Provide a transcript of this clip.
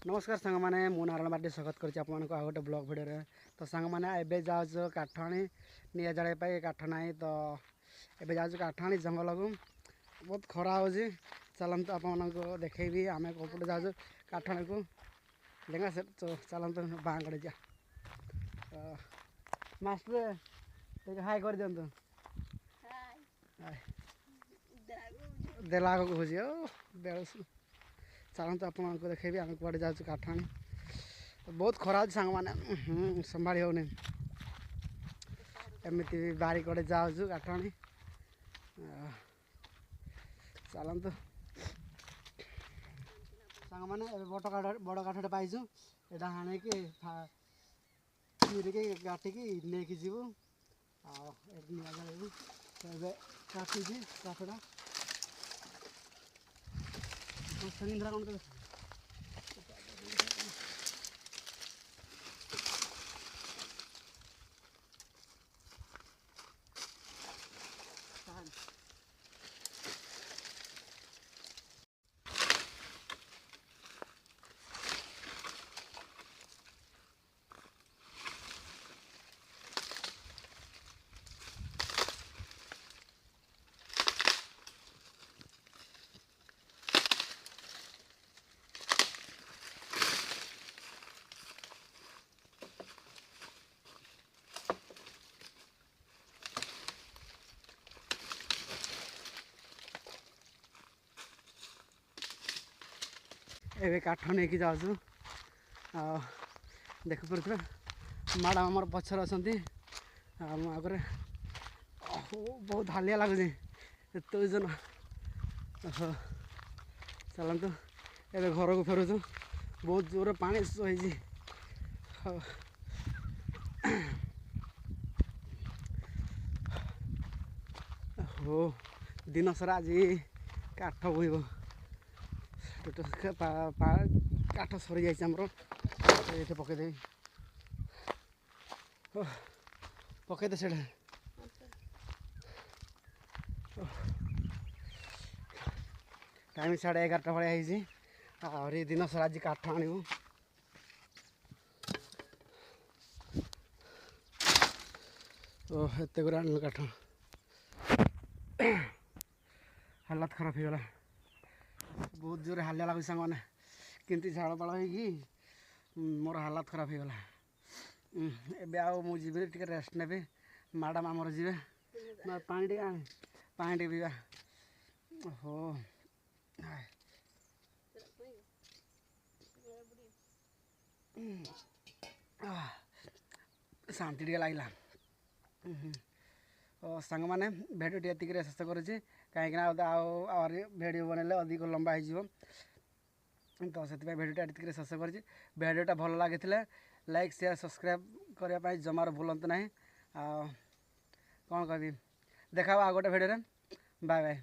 नमस्कार सांग मैंने मु नारायण बाटी स्वागत कर गोटे ब्लॉग भिडियो तो सांग मैंने एवं जाऊँ काठ आनी निआ जाड़ा काठ ना तो एवं जाऊँ काठ आनी जंगल को बहुत खरा हो चलतु आप देखेबी आम कौपटे जाऊँ काठ आनी को लेंगा से चलतु बाँ कड़े जा मास्टर हाई कर दिंतु देला खोज चलते आपको देखेबी आम कौटे जाऊँ काठ आनी बहुत खरा सांग मैंने संभाली होनी एमती बारी कड़े जाऊँ काठ आनी चलतु सांग मैंने बड़ काठटे पाइचु यहाँ हाणी की काटिकी नहीं जीवु आलू काटी काठटा संगींद्रा कौन एवं काठ नहीं कि जाऊँ देख पारे मैडम आमर पचर अच्छा आगे बहुत हालिया लगुच एत ओजन चलतु एवं घर को फेरुचु बहुत जोर पानी हो दिन सारा आज काठ बोईब काठ सरी जामर ये पकईदे पकईदे से टाइम 11:30 भाई आहरी दिन सारा आज काठ आणबू एत गुरा आन काठ हालत खराब हो गला बहुत जोर हालिया लगुच सांग मैंने किंतु झाड़ पाड़ हो मोर हालत खराब हो गला एबे आओ मु जीवे टिके रेस्ट नेबे मैडम आमर जीवे पानी टे पानी टे पीवा हो शांति टे लगला सांग मैंने भिडियो टी शेष कर कहीं भिडियो बनइले अधिक लंबा हो तो से भिडियो शेष कर भिडियोटा भल लगी लाइक शेयर सब्सक्राइब करने जमार भूलु ना कौन कह देखा आ गोटे भिडियो बाय बाय।